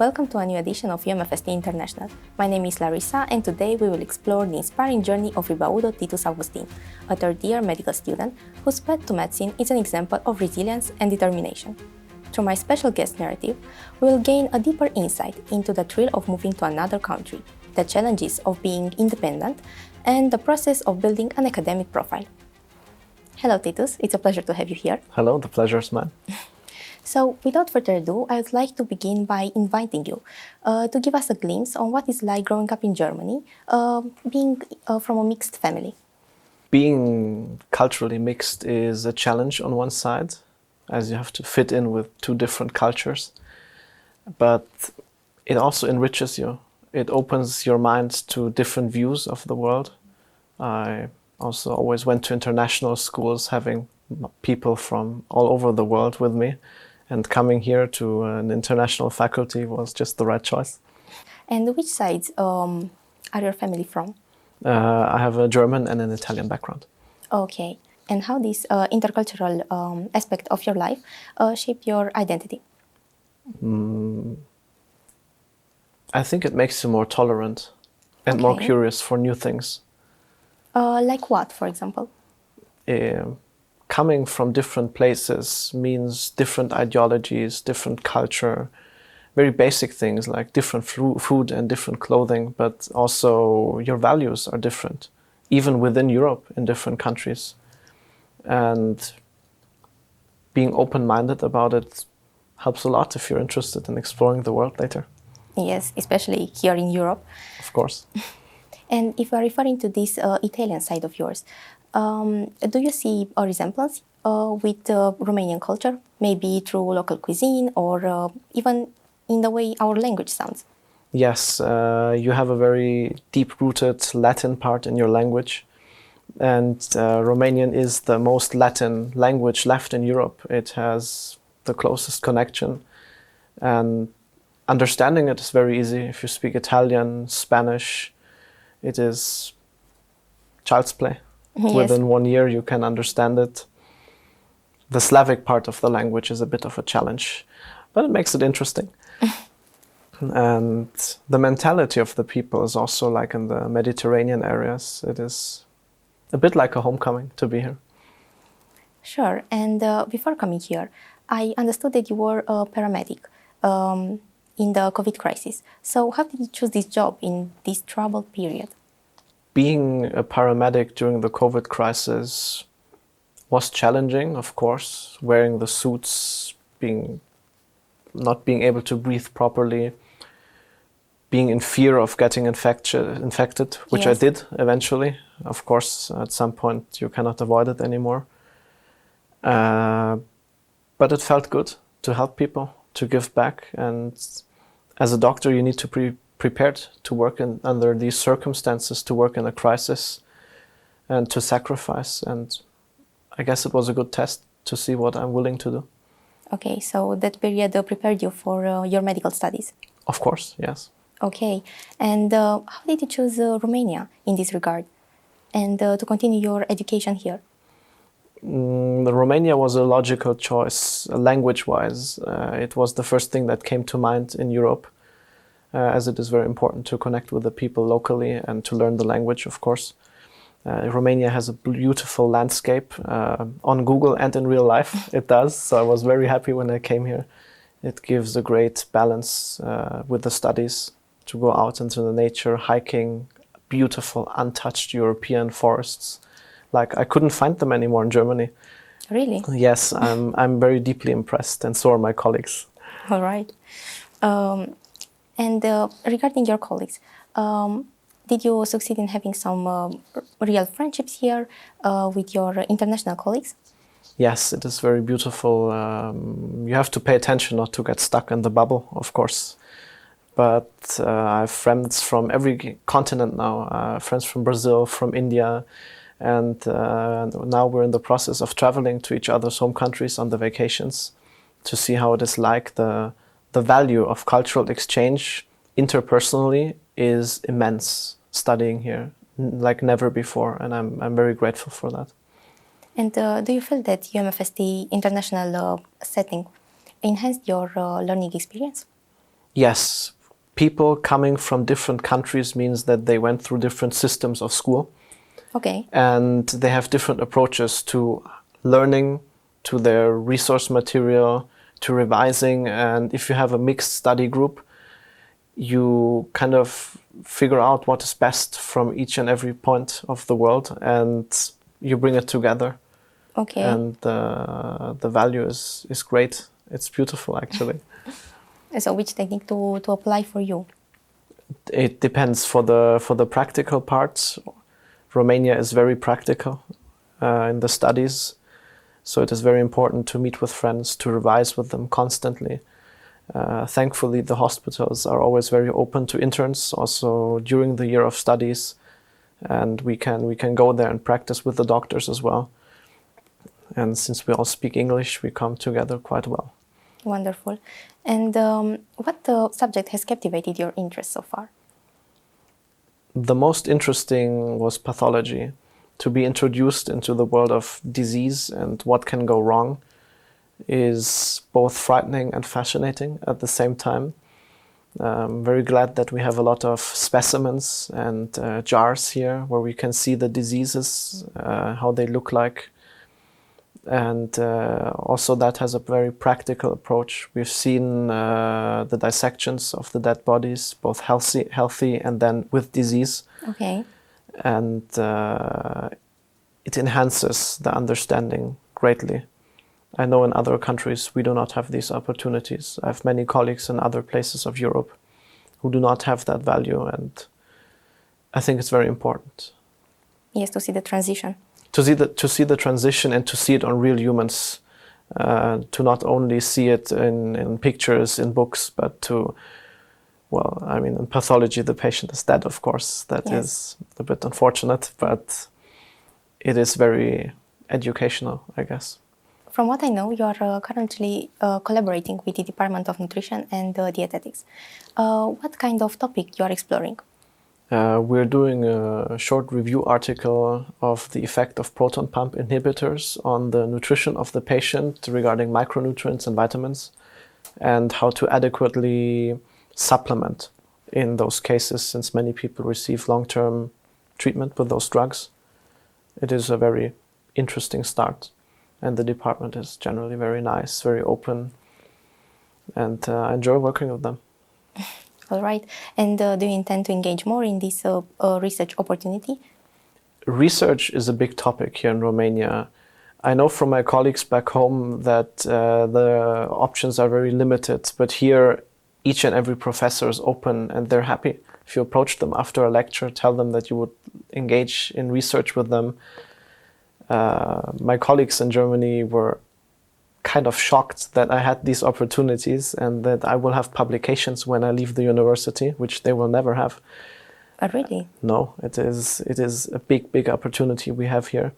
Welcome to a new edition of UMFST International. My name is Larissa, and today we will explore the inspiring journey of Ribaudo Titus Augustin, a third-year medical student whose path to medicine is an example of resilience and determination. Through my special guest narrative, we will gain a deeper insight into the thrill of moving to another country, the challenges of being independent, and the process of building an academic profile. Hello, Titus. It's a pleasure to have you here. Hello, the pleasure's mine. So, without further ado, I would like to begin by inviting you to give us a glimpse on what it's like growing up in Germany, being from a mixed family. Being culturally mixed is a challenge on one side, as you have to fit in with two different cultures. But it also enriches you. It opens your mind to different views of the world. I also always went to international schools, having people from all over the world with me. And coming here to an international faculty was just the right choice. And which sides are your family from? I have a German and an Italian background. Okay. And how this intercultural aspect of your life shaped your identity? I think it makes you more tolerant and more curious for new things. Like what, for example? Coming from different places means different ideologies, different culture, very basic things like different food and different clothing, but also your values are different, even within Europe in different countries. And being open-minded about it helps a lot if you're interested in exploring the world later. Yes, especially here in Europe. Of course. And if we are referring to this Italian side of yours, do you see a resemblance with Romanian culture, maybe through local cuisine or even in the way our language sounds? Yes, you have a very deep-rooted Latin part in your language. And Romanian is the most Latin language left in Europe. It has the closest connection. And understanding it is very easy. If you speak Italian, Spanish, it is child's play. Yes. Within 1 year, you can understand it. The Slavic part of the language is a bit of a challenge, but it makes it interesting. And the mentality of the people is also like in the Mediterranean areas. It is a bit like a homecoming to be here. Sure. And before coming here, I understood that you were a paramedic in the COVID crisis. So how did you choose this job in this troubled period? Being a paramedic during the COVID crisis was challenging, of course, wearing the suits, not being able to breathe properly, being in fear of getting infected, which I did eventually. Of course, at some point you cannot avoid it anymore. But it felt good to help people, to give back. And as a doctor, you need to be prepared to work under these circumstances, to work in a crisis and to sacrifice. And I guess it was a good test to see what I'm willing to do. Okay, so that period prepared you for your medical studies? Of course, yes. Okay, and how did you choose Romania in this regard and to continue your education here? Romania was a logical choice, language-wise. It was the first thing that came to mind in Europe. As it is very important to connect with the people locally and to learn the language, of course. Romania has a beautiful landscape on Google and in real life. It does, so I was very happy when I came here. It gives a great balance with the studies, to go out into the nature, hiking, beautiful, untouched European forests. Like, I couldn't find them anymore in Germany. Really? Yes, I'm very deeply impressed, and so are my colleagues. All right. And regarding your colleagues, did you succeed in having some real friendships here with your international colleagues? Yes, it is very beautiful. You have to pay attention not to get stuck in the bubble, of course. But I have friends from every continent now, friends from Brazil, from India. And now we're in the process of traveling to each other's home countries on the vacations to see how it is like. The value of cultural exchange interpersonally is immense studying here, like never before, and I'm very grateful for that. And do you feel that UMFST international setting enhanced your learning experience? Yes, people coming from different countries means that they went through different systems of school. Okay. And they have different approaches to learning, to their resource material, to revising. And if you have a mixed study group, you kind of figure out what is best from each and every point of the world, and you bring it together. Okay. And the value is great. It's beautiful, actually. So which technique to apply for you? It depends. For the practical parts, Romania is very practical in the studies, so it is very important to meet with friends, to revise with them constantly. Thankfully, the hospitals are always very open to interns, also during the year of studies, and we can go there and practice with the doctors as well. And since we all speak English, we come together quite well. Wonderful. And what subject has captivated your interest so far? The most interesting was pathology. To be introduced into the world of disease and what can go wrong is both frightening and fascinating at the same time. I'm very glad that we have a lot of specimens and jars here where we can see the diseases, how they look like. And also that has a very practical approach. We've seen the dissections of the dead bodies, both healthy and then with disease. Okay. And it enhances the understanding greatly. I know in other countries we do not have these opportunities. I have many colleagues in other places of Europe who do not have that value, and I think it's very important. Yes, to see the transition. To see the transition and to see it on real humans, to not only see it in pictures, in books, but to, well, I mean, in pathology, the patient is dead, of course. That Yes. is a bit unfortunate, but it is very educational, I guess. From what I know, you are currently collaborating with the Department of Nutrition and Dietetics. What kind of topic you are exploring? We're doing a short review article of the effect of proton pump inhibitors on the nutrition of the patient regarding micronutrients and vitamins, and how to adequately supplement in those cases, since many people receive long-term treatment with those drugs. It is a very interesting start, and the department is generally very nice, very open, and I enjoy working with them. All right. And do you intend to engage more in this research opportunity? Research is a big topic here in Romania. I know from my colleagues back home that the options are very limited, but here each and every professor is open and they're happy. If you approach them after a lecture, tell them that you would engage in research with them. My colleagues in Germany were kind of shocked that I had these opportunities and that I will have publications when I leave the university, which they will never have. Really? No, it is a big opportunity we have here.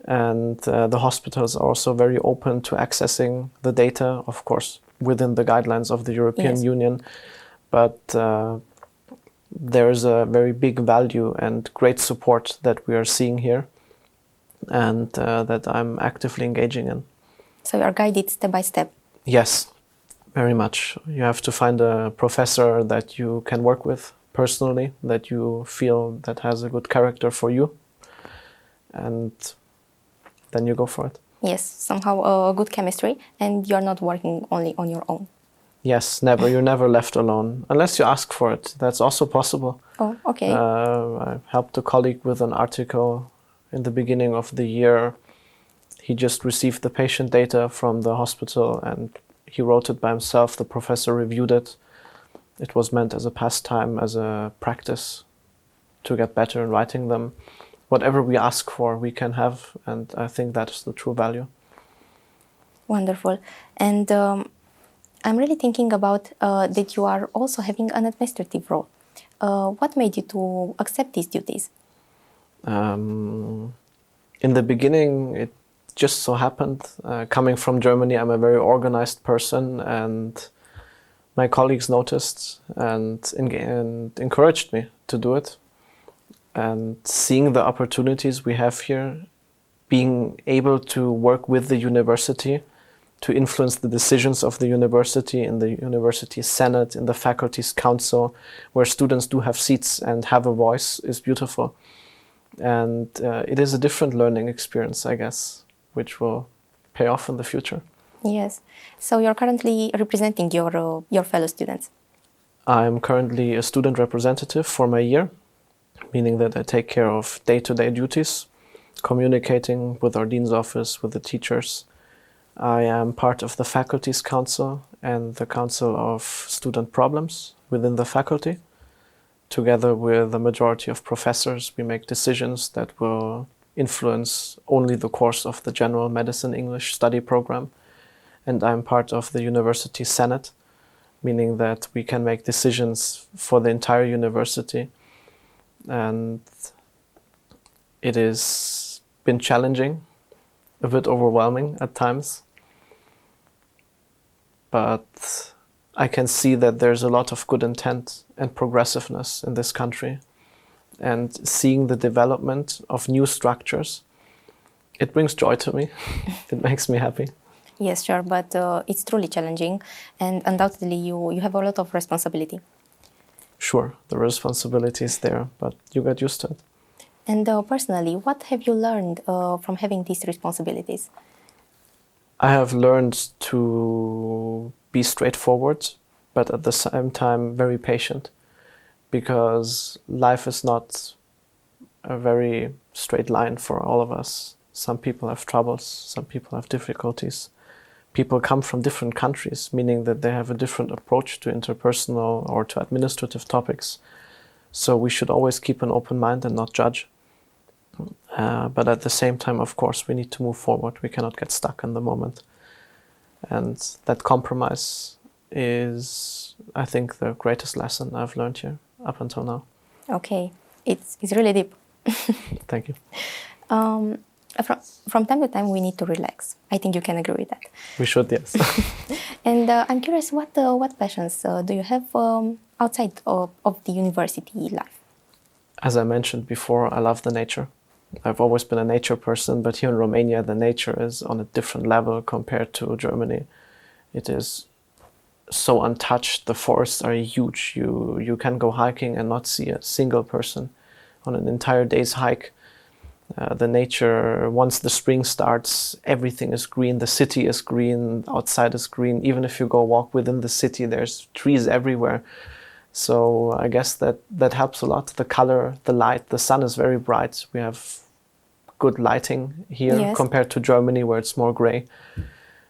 And the hospitals are also very open to accessing the data, of course, within the guidelines of the European Yes. Union. But there's a very big value and great support that we are seeing here, and that I'm actively engaging in. So you are guided step by step? Yes, very much. You have to find a professor that you can work with personally, that you feel that has a good character for you, and then you go for it. Yes, somehow a good chemistry, and you're not working only on your own. Yes, never. You're never left alone, unless you ask for it. That's also possible. Oh, okay. I helped a colleague with an article in the beginning of the year. He just received the patient data from the hospital and he wrote it by himself. The professor reviewed it. It was meant as a pastime, as a practice to get better in writing them. Whatever we ask for, we can have, and I think that is the true value. Wonderful. And I'm really thinking about that you are also having an administrative role. What made you to accept these duties? In the beginning, it just so happened. Coming from Germany, I'm a very organized person, and my colleagues noticed and encouraged me to do it. And seeing the opportunities we have here, being able to work with the university to influence the decisions of the university, in the university senate, in the faculty's council, where students do have seats and have a voice, is beautiful. And it is a different learning experience, I guess, which will pay off in the future. Yes. So you're currently representing your fellow students. I'm currently a student representative for my year, meaning that I take care of day-to-day duties, communicating with our dean's office, with the teachers. I am part of the faculty's council and the council of student problems within the faculty. Together with the majority of professors, we make decisions that will influence only the course of the general medicine English study program. And I'm part of the university senate, meaning that we can make decisions for the entire university. And it has been challenging, a bit overwhelming at times. But I can see that there's a lot of good intent and progressiveness in this country. And seeing the development of new structures, it brings joy to me. It makes me happy. Yes, sure, but it's truly challenging, and undoubtedly you have a lot of responsibility. Sure, the responsibility is there, but you get used to it. And personally, what have you learned from having these responsibilities? I have learned to be straightforward, but at the same time very patient, because life is not a very straight line for all of us. Some people have troubles, some people have difficulties. People come from different countries, meaning that they have a different approach to interpersonal or to administrative topics. So we should always keep an open mind and not judge. But at the same time, of course, we need to move forward. We cannot get stuck in the moment. And that compromise is, I think, the greatest lesson I've learned here up until now. Okay, it's really deep. Thank you. From time to time, we need to relax. I think you can agree with that. We should, yes. And I'm curious, what passions do you have outside of the university life? As I mentioned before, I love the nature. I've always been a nature person, but here in Romania, the nature is on a different level compared to Germany. It is so untouched. The forests are huge. You can go hiking and not see a single person on an entire day's hike. The nature, once the spring starts, everything is green. The city is green, outside is green. Even if you go walk within the city, there's trees everywhere. So I guess that helps a lot. The color, the light, the sun is very bright. We have good lighting here, yes, compared to Germany, where it's more gray.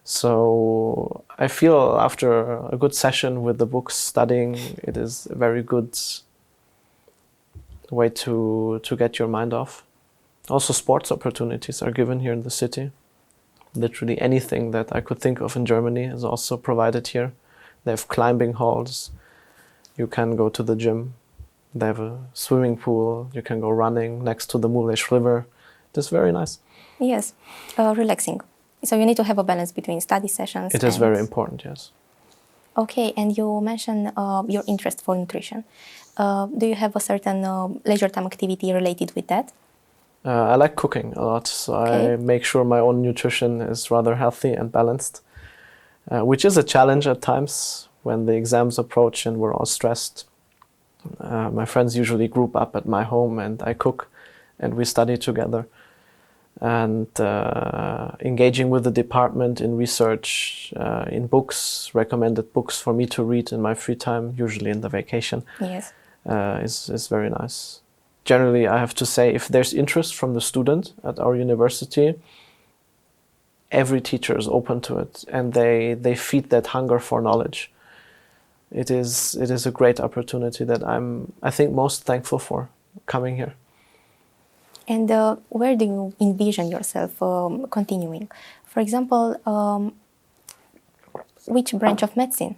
So I feel after a good session with the books, studying, it is a very good way to get your mind off. Also, sports opportunities are given here in the city. Literally anything that I could think of in Germany is also provided here. They have climbing halls. You can go to the gym. They have a swimming pool. You can go running next to the Muleș River. It is very nice. Yes, relaxing. So you need to have a balance between study sessions. It is very important, yes. Okay, and you mentioned your interest for nutrition. Do you have a certain leisure time activity related with that? I like cooking a lot, so okay, I make sure my own nutrition is rather healthy and balanced, which is a challenge at times when the exams approach and we're all stressed. My friends usually group up at my home and I cook and we study together. And engaging with the department in research, in books, recommended books for me to read in my free time, usually in the vacation, yes, is very nice. Generally, I have to say, if there's interest from the student at our university, every teacher is open to it, and they feed that hunger for knowledge. It is a great opportunity that I think, most thankful for coming here. And where do you envision yourself continuing? For example, which branch of medicine?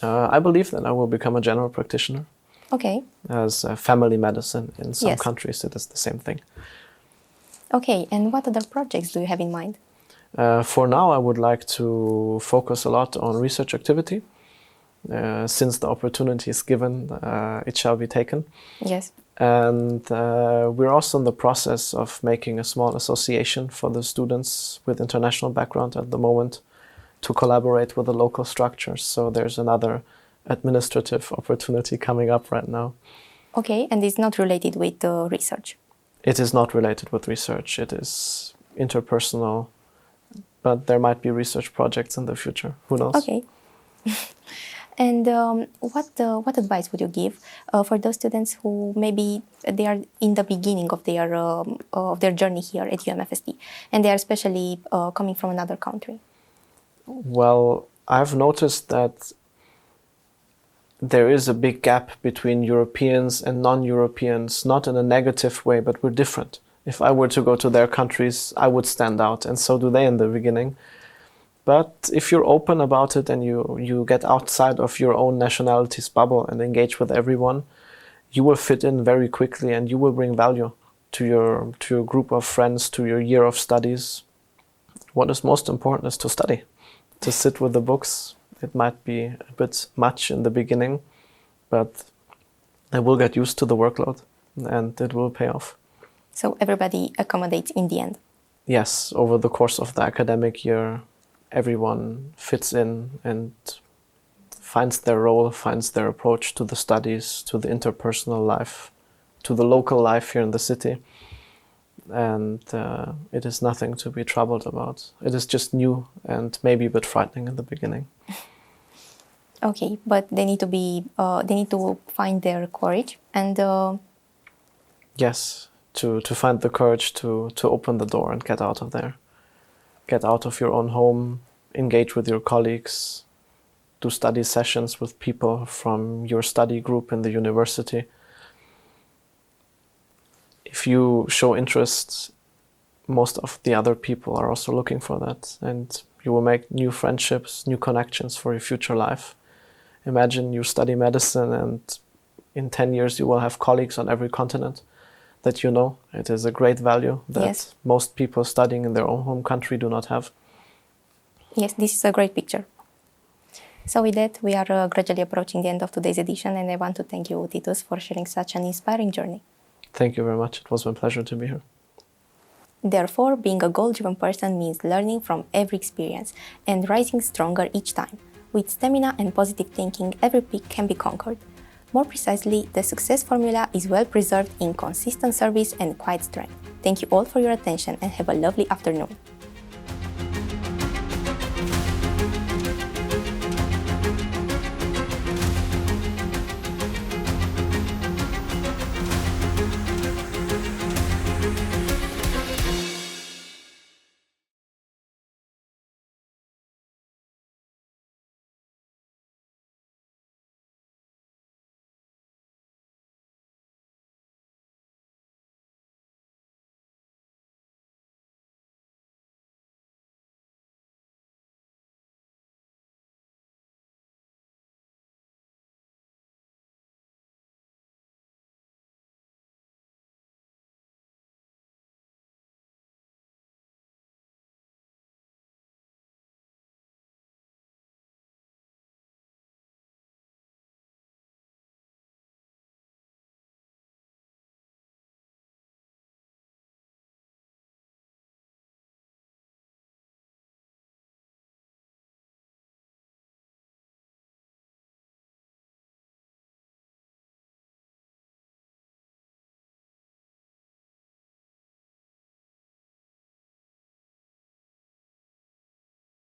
I believe that I will become a general practitioner. Okay. As family medicine in some, yes, countries, it is the same thing. Okay, and what other projects do you have in mind? For now, I would like to focus a lot on research activity. Since the opportunity is given, it shall be taken. Yes. And we're also in the process of making a small association for the students with international background at the moment. to collaborate with the local structures. So there's another administrative opportunity coming up right now. Okay, and it's not related with research. It is not related with research. It is interpersonal, but there might be research projects in the future. Who knows? Okay. And what advice would you give for those students who maybe they are in the beginning of their journey here at UMFST, and they are especially coming from another country? Well, I've noticed that there is a big gap between Europeans and non-Europeans, not in a negative way, but we're different. If I were to go to their countries, I would stand out, and so do they in the beginning. But if you're open about it and you get outside of your own nationality's bubble and engage with everyone, you will fit in very quickly and you will bring value to your group of friends, to your year of studies. What is most important is to study, to sit with the books. It might be a bit much in the beginning, but they will get used to the workload and it will pay off. So everybody accommodates in the end? Yes, over the course of the academic year, everyone fits in and finds their role, finds their approach to the studies, to the interpersonal life, to the local life here in the city. And it is nothing to be troubled about. It is just new and maybe a bit frightening in the beginning. Okay, but they need to find their courage and yes, to find the courage to open the door and get out of there. Get out of your own home, engage with your colleagues, do study sessions with people from your study group in the university. If you show interest, most of the other people are also looking for that, and you will make new friendships, new connections for your future life. Imagine you study medicine and in 10 years you will have colleagues on every continent that you know. It is a great value that yes. most people studying in their own home country do not have. Yes, this is a great picture. So with that, we are gradually approaching the end of today's edition, and I want to thank you, Titus, for sharing such an inspiring journey. Thank you very much. It was my pleasure to be here. Therefore, being a goal-driven person means learning from every experience and rising stronger each time. With stamina and positive thinking, every peak can be conquered. More precisely, the success formula is well preserved in consistent service and quiet strength. Thank you all for your attention and have a lovely afternoon.